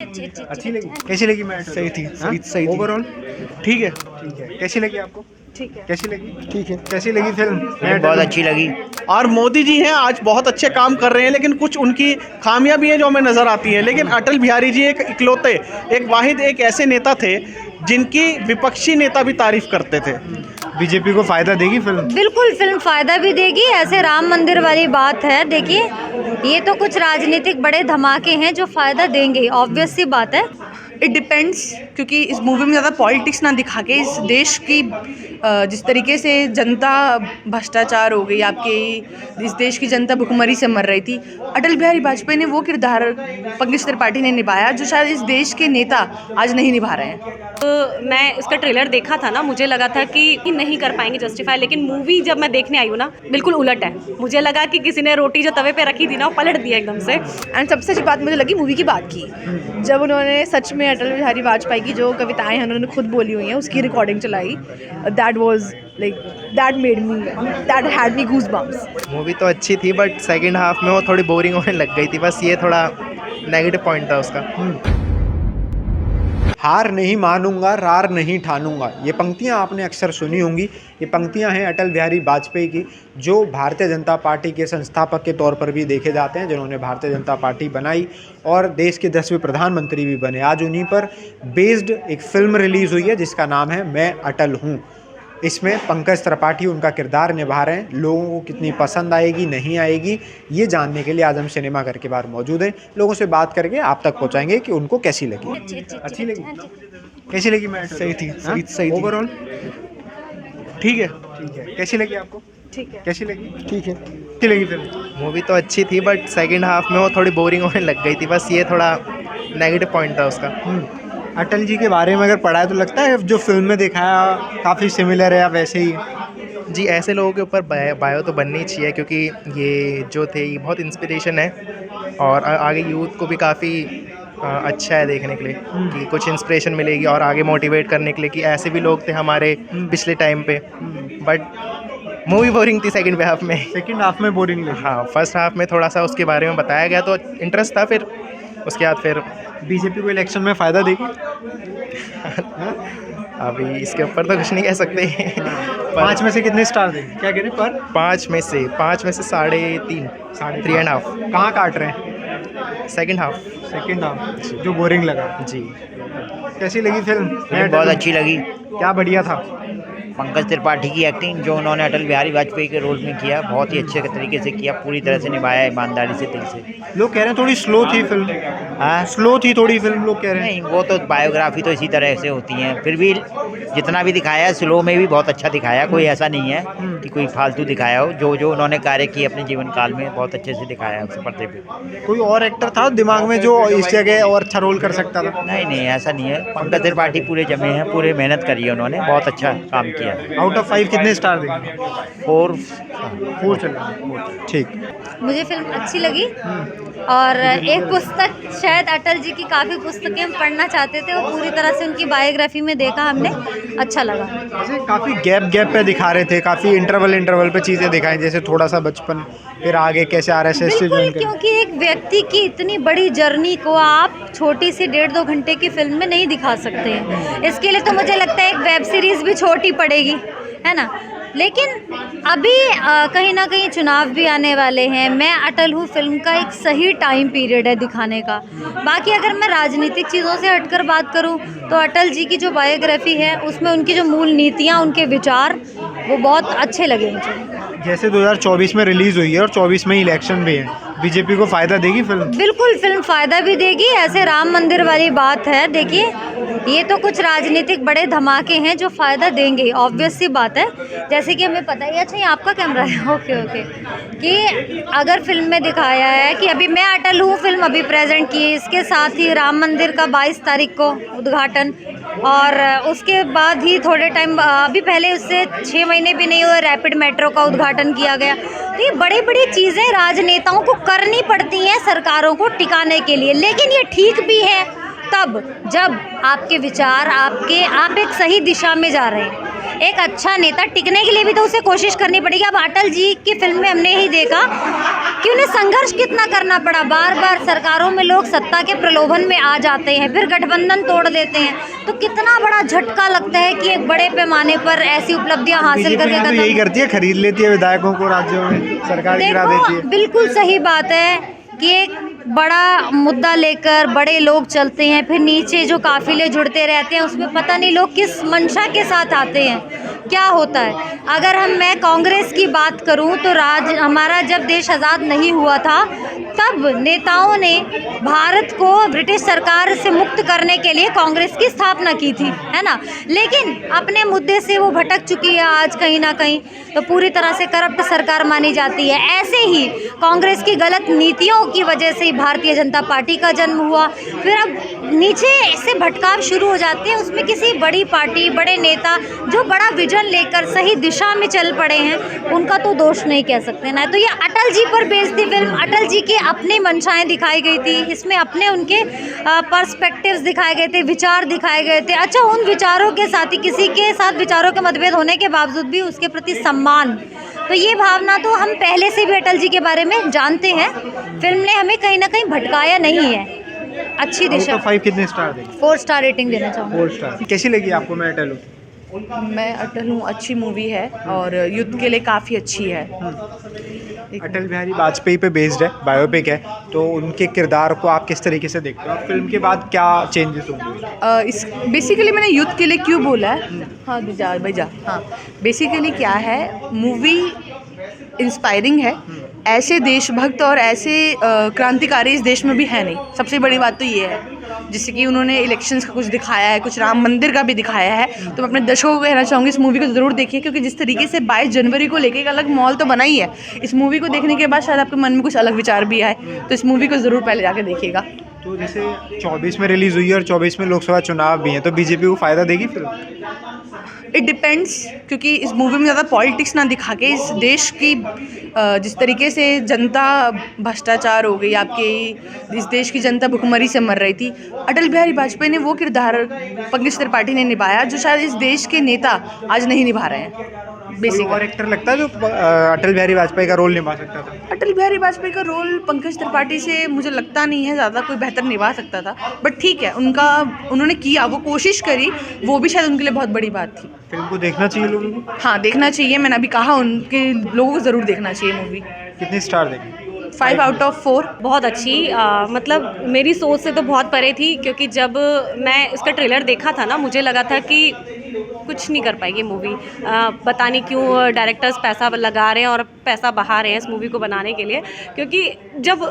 अच्छी लगी? कैसी लगी मैच? सही थी, सही थी। ओवरऑल ठीक है। ठीक है। कैसी लगी आपको? ठीक है। कैसी लगी? ठीक है। कैसी लगी फिल्म? बहुत अच्छी लगी। और मोदी जी हैं आज बहुत अच्छे काम कर रहे हैं, लेकिन कुछ उनकी खामियां भी हैं जो हमें नज़र आती हैं। लेकिन अटल बिहारी जी एक इकलौते, एक वाहिद एक ऐसे नेता थे जिनकी विपक्षी नेता भी तारीफ करते थे। बीजेपी को फायदा देगी फिल्म? बिल्कुल फिल्म फ़ायदा भी देगी। ऐसे राम मंदिर वाली बात है, देखिए ये तो कुछ राजनीतिक बड़े धमाके हैं जो फ़ायदा देंगे, ऑब्वियस सी बात है। इट डिपेंड्स, क्योंकि इस मूवी में ज़्यादा पॉलिटिक्स ना दिखा के इस देश की जिस तरीके से जनता भ्रष्टाचार हो गई, आपके इस देश की जनता भुखमरी से मर रही थी, अटल बिहारी वाजपेयी ने वो किरदार पंकज त्रिपाठी ने निभाया जो शायद इस देश के नेता आज नहीं निभा रहे हैं। तो मैं उसका ट्रेलर देखा था ना, मुझे लगा था कि नहीं कर पाएंगे जस्टिफाई, लेकिन मूवी जब मैं देखने आई हूँ ना, बिल्कुल उलट है। मुझे लगा कि किसी ने रोटी जो तवे पे रखी थी ना, वो पलट दिया एकदम से। एंड सबसे अच्छी बात मुझे लगी मूवी की बात की, जब उन्होंने सच में अटल बिहारी वाजपेयी की जो कविताएं हैं उन्होंने खुद बोली हुई हैं उसकी रिकॉर्डिंग चलाई। That was like that had me goosebumps. Movie तो अच्छी थी बट सेकंड हाफ में वो थोड़ी बोरिंग होने लग गई थी, बस ये थोड़ा नेगेटिव पॉइंट था उसका। हार नहीं मानूंगा, रार नहीं ठानूंगा, ये पंक्तियां आपने अक्सर सुनी होंगी। ये पंक्तियां हैं अटल बिहारी वाजपेयी की, जो भारतीय जनता पार्टी के संस्थापक के तौर पर भी देखे जाते हैं, जिन्होंने भारतीय जनता पार्टी बनाई और देश के 10वें प्रधानमंत्री भी बने। आज उन्हीं पर बेस्ड एक फ़िल्म रिलीज़ हुई है जिसका नाम है मैं अटल हूँ। इसमें पंकज त्रिपाठी उनका किरदार निभा रहे हैं। लोगों को कितनी पसंद आएगी नहीं आएगी ये जानने के लिए आज हम सिनेमाघर के बाहर मौजूद हैं। लोगों से बात करके आप तक पहुंचाएंगे कि उनको कैसी लगी। अच्छी लगी? कैसी लगी मैच? सही थी, सही थी। ओवरऑल ठीक है। ठीक है। कैसी लगी आपको? ठीक है। कैसी लगी? ठीक है। अच्छी लगी फिल्म? मूवी तो अच्छी थी बट सेकंड हाफ में वो थोड़ी बोरिंग होने लग गई थी, बस ये थोड़ा नेगेटिव पॉइंट था उसका। अटल जी के बारे में अगर पढ़ा है तो लगता है जो फिल्म में दिखाया काफ़ी सिमिलर है या वैसे ही? जी, ऐसे लोगों के ऊपर बायो तो बननी चाहिए, क्योंकि ये जो थे ये बहुत इंस्पिरेशन है और आगे यूथ को भी काफ़ी अच्छा है देखने के लिए कि कुछ इंस्पिरेशन मिलेगी और आगे मोटिवेट करने के लिए कि ऐसे भी लोग थे हमारे पिछले टाइम पे। बट मूवी बोरिंग थी सेकंड हाफ में। सेकंड हाफ में बोरिंग लगी? हाँ, फर्स्ट हाफ में थोड़ा सा उसके बारे में बताया गया तो इंटरेस्ट था, फिर उसके बाद फिर बीजेपी को इलेक्शन में फ़ायदा देगी? अभी इसके ऊपर तो कुछ नहीं कह सकते। 5 में से कितने स्टार देंगे? क्या कह रहे हैं पर? 5 में से 3.5 3.5। कहाँ काट रहे हैं? Second half. सेकंड हाफ जो बोरिंग लगा। जी, कैसी लगी फिल्म? बहुत अच्छी लगी। क्या बढ़िया था? पंकज त्रिपाठी की एक्टिंग जो उन्होंने अटल बिहारी वाजपेयी के रोल में किया, बहुत ही अच्छे तरीके से किया, पूरी तरह से निभाया ईमानदारी से, दिल से। लोग कह रहे हैं थोड़ी स्लो थी फिल्म। हाँ, स्लो थी थोड़ी फिल्म लोग कह रहे हैं। नहीं, वो तो बायोग्राफी तो इसी तरह से होती हैं, फिर भी जितना भी दिखाया है स्लो में भी बहुत अच्छा दिखाया। कोई ऐसा नहीं है कि कोई फालतू दिखाया हो। जो उन्होंने कार्य किए अपने जीवन काल में बहुत अच्छे से दिखाया है उस पर्दे पे। कोई और एक्टर था दिमाग में जो इस जगह और अच्छा रोल कर सकता था? नहीं, ऐसा नहीं है। पंकज त्रिपाठी पूरे जमे हैं, पूरे मेहनत करी है उन्होंने, बहुत अच्छा काम किया है। आउट ऑफ 5 कितने स्टार देंगे? 4 चला। ठीक। मुझे फिल्म अच्छी लगी और एक पुस्तक, शायद अटल जी की काफ़ी पुस्तकें हम पढ़ना चाहते थे और पूरी तरह से उनकी बायोग्राफी में देखा हमने, अच्छा लगा। जैसे काफ़ी गैप पे दिखा रहे थे, काफ़ी इंटरवल पे चीज़ें दिखाई, जैसे थोड़ा सा बचपन, फिर आगे कैसे RSS से बिल्कुल, क्योंकि एक व्यक्ति की इतनी बड़ी जर्नी को आप छोटी सी 1.5-2 घंटे की फिल्म में नहीं दिखा सकते हैं। इसके लिए तो मुझे लगता है एक वेब सीरीज़ भी छोटी पड़ेगी, है ना। लेकिन अभी कहीं ना कहीं चुनाव भी आने वाले हैं। मैं अटल हूँ फिल्म का एक सही टाइम पीरियड है दिखाने का। बाकी अगर मैं राजनीतिक चीज़ों से हटकर बात करूँ तो अटल जी की जो बायोग्राफी है उसमें उनकी जो मूल नीतियाँ, उनके विचार, वो बहुत अच्छे लगे मुझे। जैसे 2024 में रिलीज़ हुई है और 24 में इलेक्शन भी है, बीजेपी को फ़ायदा देगी फिल्म? बिल्कुल फिल्म फ़ायदा भी देगी। ऐसे राम मंदिर वाली बात है, देखिए ये तो कुछ राजनीतिक बड़े धमाके हैं जो फ़ायदा देंगे, ऑब्वियस सी बात है। जैसे कि हमें पता है, अच्छा ये आपका कैमरा है, ओके कि अगर फिल्म में दिखाया है कि अभी मैं अटल हूँ फिल्म अभी प्रेजेंट की, इसके साथ ही राम मंदिर का 22 तारीख को उद्घाटन, और उसके बाद ही थोड़े टाइम अभी पहले उससे 6 महीने भी नहीं हुए रैपिड मेट्रो का उद्घाटन किया गया। तो ये बड़ी बड़ी चीज़ें राजनेताओं को करनी पड़ती हैं सरकारों को टिकाने के लिए, लेकिन ये ठीक भी है तब जब आपके विचार आप एक सही दिशा में जा रहे हैं। एक अच्छा नेता टिकने के लिए भी तो उसे कोशिश करनी पड़ेगी। अब अटल जी की फिल्म में हमने ही देखा कि उन्हें संघर्ष कितना करना पड़ा। बार बार सरकारों में लोग सत्ता के प्रलोभन में आ जाते हैं, फिर गठबंधन तोड़ देते हैं, तो कितना बड़ा झटका लगता है कि एक बड़े पैमाने पर ऐसी उपलब्धियां हासिल करके तो यही करती है, खरीद लेती है विधायकों को राज्यों में, सरकार गिरा देती है। बिल्कुल सही बात है कि एक बड़ा मुद्दा लेकर बड़े लोग चलते हैं, फिर नीचे जो काफिले जुड़ते रहते हैं उसमें पता नहीं लोग किस मंशा के साथ आते हैं, क्या होता है। अगर मैं कांग्रेस की बात करूं तो हमारा जब देश आज़ाद नहीं हुआ था तब नेताओं ने भारत को ब्रिटिश सरकार से मुक्त करने के लिए कांग्रेस की स्थापना की थी, है ना। लेकिन अपने मुद्दे से वो भटक चुकी है आज कहीं ना कहीं, तो पूरी तरह से करप्ट सरकार मानी जाती है। ऐसे ही कांग्रेस की गलत नीतियों की वजह से भारतीय जनता पार्टी का जन्म हुआ, फिर अब नीचे से भटकाव शुरू हो जाते हैं। उसमें किसी बड़ी पार्टी, बड़े नेता जो बड़ा विजन लेकर सही दिशा में चल पड़े हैं, उनका तो दोष नहीं कह सकते ना। तो ये अटल जी पर बेस्ड थी फिल्म, अटल जी की अपनी मंशाएं दिखाई गई थी इसमें, अपने उनके पर्सपेक्टिव्स दिखाए गए थे, विचार दिखाए गए थे। अच्छा, उन विचारों के साथ ही किसी के साथ विचारों के मतभेद होने के बावजूद भी उसके प्रति सम्मान, तो ये भावना तो हम पहले से भी अटल जी के बारे में जानते हैं। फिल्म ने हमें कहीं ना कहीं भटकाया नहीं है, अच्छी दिशा। 5 कितने स्टार देंगे? 4 स्टार रेटिंग देना चाहूँगा। 4 स्टार। कैसी लगी आपको मैं अटल हूँ? मैं अटल हूँ अच्छी मूवी है और युद्ध के लिए काफ़ी अच्छी है। अटल बिहारी वाजपेयी पे बेस्ड है, बायोपिक है, तो उनके किरदार को आप किस तरीके से देखते हो और फिल्म के बाद क्या चेंजेस होंगे? इस बेसिकली मैंने युद्ध के लिए क्यों बोला है, हाँ भैया, हाँ बेसिकली क्या है, मूवी इंस्पायरिंग है। ऐसे देशभक्त और ऐसे क्रांतिकारी इस देश में भी है नहीं, सबसे बड़ी बात तो ये है। जैसे कि उन्होंने इलेक्शंस का कुछ दिखाया है, कुछ राम मंदिर का भी दिखाया है, तो मैं अपने दर्शकों को कहना चाहूँगी इस मूवी को ज़रूर देखिए, क्योंकि जिस तरीके से 22 जनवरी को लेके एक अलग माहौल तो बना ही है। इस मूवी को देखने के बाद शायद आपके मन में कुछ अलग विचार भी आए, तो इस मूवी को ज़रूर पहले जाके देखिएगा। तो जैसे 24 में रिलीज़ हुई है और 24 में लोकसभा चुनाव भी हैं, तो बीजेपी को फ़ायदा देगी फिल्म? इट डिपेंड्स, क्योंकि इस मूवी में ज़्यादा पॉलिटिक्स ना दिखा के इस देश की जिस तरीके से जनता भ्रष्टाचार हो गई, आपके इस देश की जनता भुखमरी से मर रही थी, अटल बिहारी वाजपेयी ने वो किरदार पंकज त्रिपाठी ने निभाया जो शायद इस देश के नेता आज नहीं निभा रहे हैं। कोई और एक्टर लगता है जो अटल बिहारी वाजपेयी का रोल निभा सकता था? अटल बिहारी वाजपेयी का रोल पंकज त्रिपाठी से मुझे लगता नहीं है ज़्यादा कोई बेहतर निभा सकता था, बट ठीक है, उन्होंने किया, वो कोशिश करी, वो भी शायद उनके लिए बहुत बड़ी बात थी। फिल्म को देखना चाहिए लोगों को? हाँ देखना चाहिए, मैंने अभी कहा उनके लोगों को ज़रूर देखना चाहिए मूवी। कितने स्टार देंगे? 5 out of 4। बहुत अच्छी, मतलब मेरी सोच से तो बहुत परे थी, क्योंकि जब मैं इसका ट्रेलर देखा था ना, मुझे लगा था कि कुछ नहीं कर पाएगी मूवी। पता नहीं क्यों डायरेक्टर्स पैसा लगा रहे हैं और पैसा बहा रहे हैं इस मूवी को बनाने के लिए, क्योंकि जब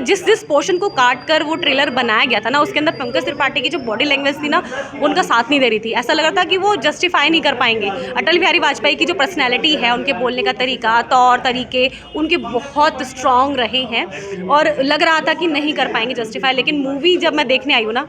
जिस पोर्शन को काट कर वो ट्रेलर बनाया गया था ना, उसके अंदर पंकज त्रिपाठी की जो बॉडी लैंग्वेज थी ना, उनका साथ नहीं दे रही थी। ऐसा लग रहा था कि वो जस्टिफाई नहीं कर पाएंगे। अटल बिहारी वाजपेयी की जो पर्सनैलिटी है, उनके बोलने का तरीका, तौर तरीके उनके बहुत स्ट्रॉन्ग रहे हैं और लग रहा था कि नहीं कर पाएंगे जस्टिफाई। लेकिन मूवी जब मैं देखने आई हूँ ना,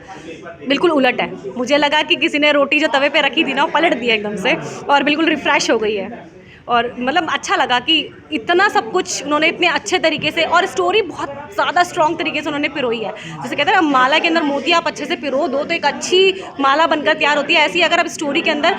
बिल्कुल उलट है। मुझे लगा कि किसी ने रोटी जो तवे पे रखी थी ना, वो पलट दिया एकदम से और बिल्कुल रिफ़्रेश हो गई है। और मतलब अच्छा लगा कि इतना सब कुछ उन्होंने इतने अच्छे तरीके से, और स्टोरी बहुत ज़्यादा स्ट्रॉन्ग तरीके से उन्होंने पिरोई है। जैसे कहते हैं ना, माला के अंदर मोती आप अच्छे से पिरो दो तो एक अच्छी माला बनकर तैयार होती है। ऐसी अगर आप स्टोरी के अंदर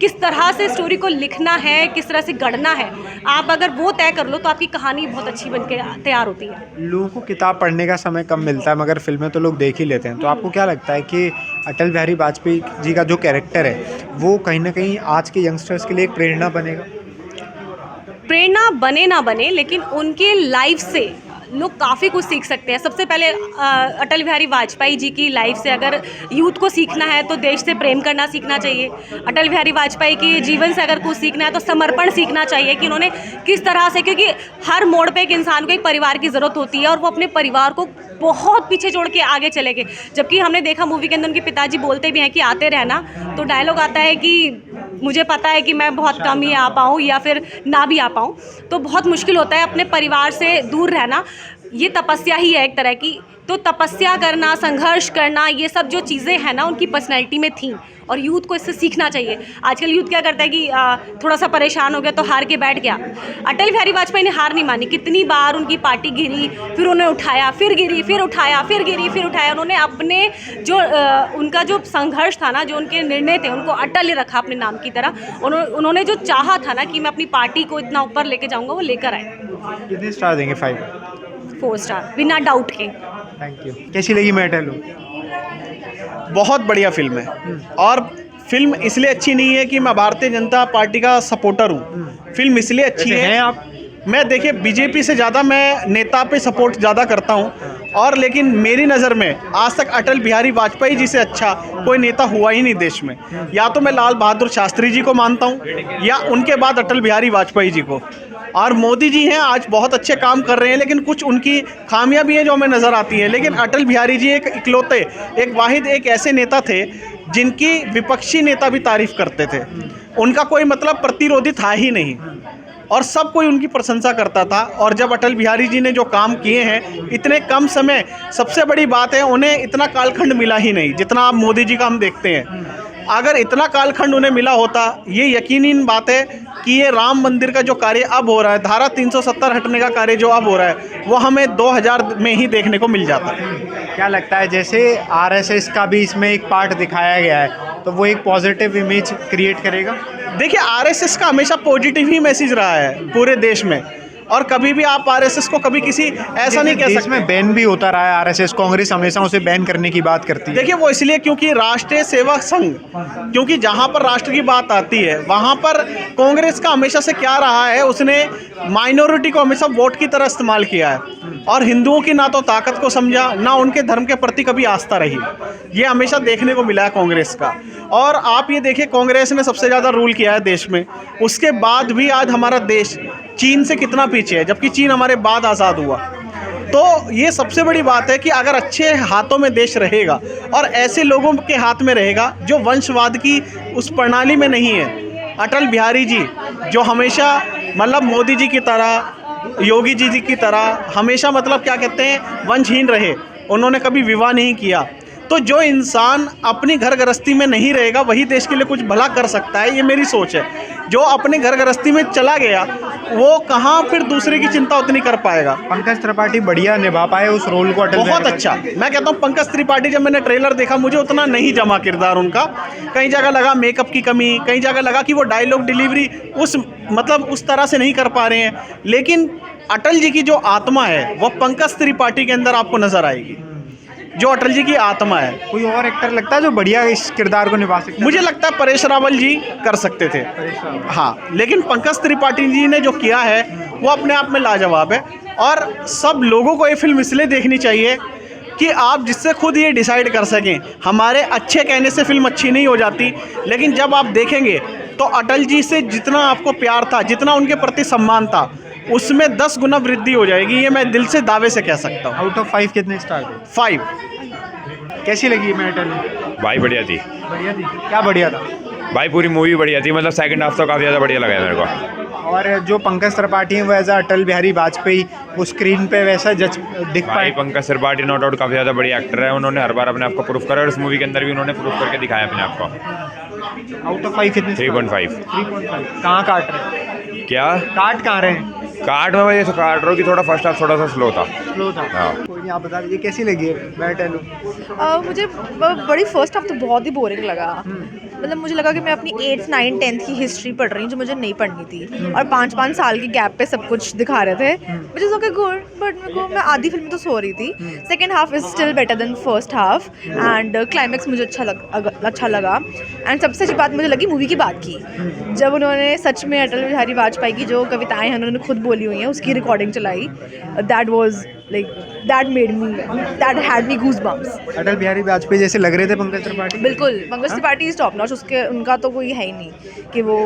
किस तरह से स्टोरी को लिखना है, किस तरह से गढ़ना है, आप अगर वो तय कर लो तो आपकी कहानी बहुत अच्छी बन के तैयार होती है। लोगों को किताब पढ़ने का समय कम मिलता है, मगर फिल्में तो लोग देख ही लेते हैं। तो आपको क्या लगता है कि अटल बिहारी वाजपेयी जी का जो कैरेक्टर है, वो कहीं ना कहीं आज के यंगस्टर्स के लिए एक प्रेरणा बनेगा? प्रेरणा बने ना बने, लेकिन उनके लाइफ से लोग काफ़ी कुछ सीख सकते हैं। सबसे पहले अटल बिहारी वाजपेयी जी की लाइफ से अगर यूथ को सीखना है तो देश से प्रेम करना सीखना चाहिए। अटल बिहारी वाजपेयी के जीवन से अगर कुछ सीखना है तो समर्पण सीखना चाहिए कि उन्होंने किस तरह से, क्योंकि हर मोड़ पे एक इंसान को एक परिवार की ज़रूरत होती है और वो अपने परिवार को बहुत पीछे छोड़ के आगे चले गए। जबकि हमने देखा मूवी के अंदर उनके पिताजी बोलते भी हैं कि आते रहना, तो डायलॉग आता है कि मुझे पता है कि मैं बहुत कम ही आ पाऊँ या फिर ना भी आ पाऊँ, तो बहुत मुश्किल होता है अपने परिवार से दूर रहना। ये तपस्या ही है एक तरह की। तो तपस्या करना, संघर्ष करना, ये सब जो चीज़ें हैं ना, उनकी पर्सनैलिटी में थी और यूथ को इससे सीखना चाहिए। आजकल यूथ क्या करता है कि थोड़ा सा परेशान हो गया तो हार के बैठ गया। अटल बिहारी वाजपेयी ने हार नहीं मानी। कितनी बार उनकी पार्टी गिरी, फिर उन्हें उठाया, फिर गिरी, फिर उठाया, फिर गिरी, फिर उठाया। उन्होंने अपने जो उनका जो संघर्ष था ना, जो उनके निर्णय थे, उनको अटल रखा अपने नाम की तरह। उन्होंने जो चाहा था ना कि मैं अपनी पार्टी को इतना ऊपर लेके जाऊँगा, वो लेकर आए। कितने स्टार देंगे? 5। 4 स्टार बिना डाउट के। Thank you. कैसी लगी मैं अटल हूँ? बहुत बढ़िया फिल्म है। और फिल्म इसलिए अच्छी नहीं है कि मैं भारतीय जनता पार्टी का सपोर्टर हूँ। फिल्म इसलिए अच्छी वैसे है, हैं आप? मैं देखिए बीजेपी से ज़्यादा मैं नेता पे सपोर्ट ज़्यादा करता हूँ, और लेकिन मेरी नज़र में आज तक अटल बिहारी वाजपेयी जी से अच्छा कोई नेता हुआ ही नहीं देश में। या तो मैं लाल बहादुर शास्त्री जी को मानता हूँ या उनके बाद अटल बिहारी वाजपेयी जी को। और मोदी जी हैं, आज बहुत अच्छे काम कर रहे हैं, लेकिन कुछ उनकी खामियां भी हैं जो हमें नज़र आती हैं। लेकिन अटल बिहारी जी एक इकलौते, एक वाहिद एक ऐसे नेता थे जिनकी विपक्षी नेता भी तारीफ करते थे। उनका कोई मतलब प्रतिरोधी था ही नहीं, और सब कोई उनकी प्रशंसा करता था। और जब अटल बिहारी जी ने जो काम किए हैं इतने कम समय, सबसे बड़ी बात है उन्हें इतना कालखंड मिला ही नहीं जितना आप मोदी जी का हम देखते हैं। अगर इतना कालखंड उन्हें मिला होता, ये यकीनी बात है कि ये राम मंदिर का जो कार्य अब हो रहा है, धारा 370 हटने का कार्य जो अब हो रहा है, वो हमें 2000 में ही देखने को मिल जाता है। क्या लगता है, जैसे आरएसएस का भी इसमें एक पार्ट दिखाया गया है, तो वो एक पॉजिटिव इमेज क्रिएट करेगा? देखिए आरएसएस का हमेशा पॉजिटिव ही मैसेज रहा है पूरे देश में, और कभी भी आप आरएसएस को कभी किसी ऐसा नहीं कह देश सकते। में बैन भी होता रहा है आरएसएस, कांग्रेस हमेशा उसे बैन करने की बात करती है। देखिए वो इसलिए क्योंकि राष्ट्रीय सेवा संघ, क्योंकि जहाँ पर राष्ट्र की बात आती है वहाँ पर कांग्रेस का हमेशा से क्या रहा है, उसने माइनॉरिटी को हमेशा वोट की तरह इस्तेमाल किया है, और हिंदुओं की ना तो ताकत को समझा, ना उनके धर्म के प्रति कभी आस्था रही। ये हमेशा देखने को मिला है कांग्रेस का। और आप ये देखिए कांग्रेस ने सबसे ज़्यादा रूल किया है देश में, उसके बाद भी आज हमारा देश चीन से कितना पीछे है, जबकि चीन हमारे बाद आज़ाद हुआ। तो ये सबसे बड़ी बात है कि अगर अच्छे हाथों में देश रहेगा और ऐसे लोगों के हाथ में रहेगा जो वंशवाद की उस प्रणाली में नहीं है। अटल बिहारी जी जो हमेशा मतलब मोदी जी की तरह, योगी जी की तरह हमेशा मतलब क्या कहते हैं वंशहीन रहे, उन्होंने कभी विवाह नहीं किया। तो जो इंसान अपनी घर गृहस्थी में नहीं रहेगा वही देश के लिए कुछ भला कर सकता है, ये मेरी सोच है। जो अपने घर गृहस्थी में चला गया वो कहाँ फिर दूसरे की चिंता उतनी कर पाएगा। पंकज त्रिपाठी बढ़िया निभा पाए उस रोल को अटल बहुत अच्छा। मैं कहता हूँ पंकज त्रिपाठी, जब मैंने ट्रेलर देखा मुझे उतना नहीं जमा किरदार उनका। कई जगह लगा मेकअप की कमी, कई जगह लगा कि वो डायलॉग डिलीवरी उस मतलब उस तरह से नहीं कर पा रहे हैं। लेकिन अटल जी की जो आत्मा है वो पंकज त्रिपाठी के अंदर आपको नजर आएगी, जो अटल जी की आत्मा है। कोई और एक्टर लगता है जो बढ़िया इस किरदार को निभा सकता है? मुझे लगता है परेश रावल जी कर सकते थे, हाँ, लेकिन पंकज त्रिपाठी जी ने जो किया है वो अपने आप में लाजवाब है। और सब लोगों को ये फिल्म इसलिए देखनी चाहिए कि आप जिससे खुद ये डिसाइड कर सकें। हमारे अच्छे कहने से फिल्म अच्छी नहीं हो जाती, लेकिन जब आप देखेंगे तो अटल जी से जितना आपको प्यार था, जितना उनके प्रति सम्मान था, उसमें 10 गुना वृद्धि हो जाएगी। ये मैं दिल से दावे से कह सकता हूँ। आउट ऑफ 5 कितने स्टार थे? 5। कैसी लगी मैं अटल? भाई बढ़िया थी। बढ़िया थी। क्या बढ़िया था? भाई पूरी मूवी बढ़िया थी, मतलब सेकंड हाफ तो काफ़ी ज़्यादा बढ़िया लगा है मेरे को। और जो पंकज त्रिपाठी हैं वो एज अटल बिहारी वाजपेयी वो स्क्रीन पे वैसा जज दिख भाई पाए? पंकज त्रिपाठी नो डाउट काफ़ी ज़्यादा बढ़िया एक्टर है, उन्होंने हर बार अपने आप को प्रूफ करा और इस मूवी के अंदर भी उन्होंने प्रूफ करके दिखाया अपने आप को। आउट ऑफ 5 कितने? 3.5। 3.5। कहाँ काट रहे हैं? क्या काट कहाँ रहे हैं? काट में वजह से काट रहा हूँ कि थोड़ा फर्स्ट हाफ थोड़ा सा स्लो था। स्लो था। हाँ। कोई नहीं, आप बता दीजिए कैसी लगी है मैं अटल हूँ? मुझे बड़ी फर्स्ट हाफ तो बहुत ही बोरिंग लगा। मतलब मुझे लगा कि मैं अपनी 8th 9th 10th की हिस्ट्री पढ़ रही हूँ जो मुझे नहीं पढ़नी थी, और 5-5 साल के गैप पे सब कुछ दिखा रहे थे, which is okay good. But मेरे को, मैं आधी फिल्म तो सो रही थी। Second half is still better than first half, and climax मुझे अच्छा लगा। एंड सबसे अच्छी बात मुझे लगी मूवी की बात की, जब उन्होंने सच में अटल बिहारी वाजपेयी की जो कविताएं हैं उन्होंने खुद बोली हुई हैं उसकी रिकॉर्डिंग चलाई। That was like that had me goosebumps. Atal Bihari Vajpayee जैसे लग रहे थे पंकज त्रिपाठी? बिल्कुल, Pankaj Tripathi is top notch. उसके उनका तो कोई है ही नहीं कि वो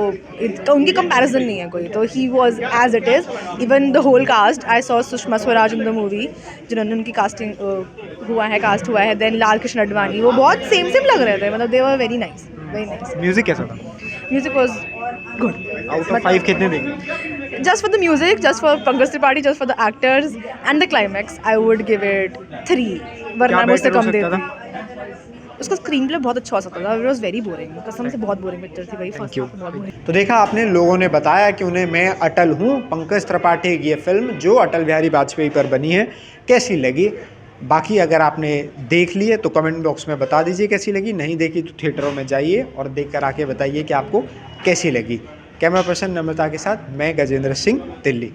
उनकी कंपैरिजन नहीं है कोई। तो he was as it is. Even the whole cast, I saw Sushma Swaraj in the movie, जिन्होंने उनकी कास्टिंग कास्ट हुआ है। देन लाल कृष्ण अडवाणी, वो बहुत सेम लग रहे थे, मतलब they were very nice, very nice. Music कैसा था? Music was good. Out of 5 कितने देंगे? Just for the music, just for Pankaj Tripathi, just for the actors and the climax, I would give it 3, वरना मुझसे कम देती। उसका screen play बहुत अच्छा हो सकता था। इट वाज वेरी बोरिंग, कसम से बहुत बोरिंग पिक्चर थी भाई। फर्स्ट हाफ बहुत बोरिंग। तो देखा आपने, लोगों ने बताया कि उन्हें मैं अटल हूँ पंकज त्रिपाठी की ये फिल्म जो अटल बिहारी वाजपेयी पर बनी है कैसी लगी। बाकी अगर आपने देख ली है तो कमेंट बॉक्स में बता दीजिए कैसी लगी, नहीं देखी तो थिएटरों में जाइए और देख कर आके बताइए कि आपको कैसी लगी। कैमरा पर्सन नम्रता के साथ मैं गजेंद्र सिंह, दिल्ली।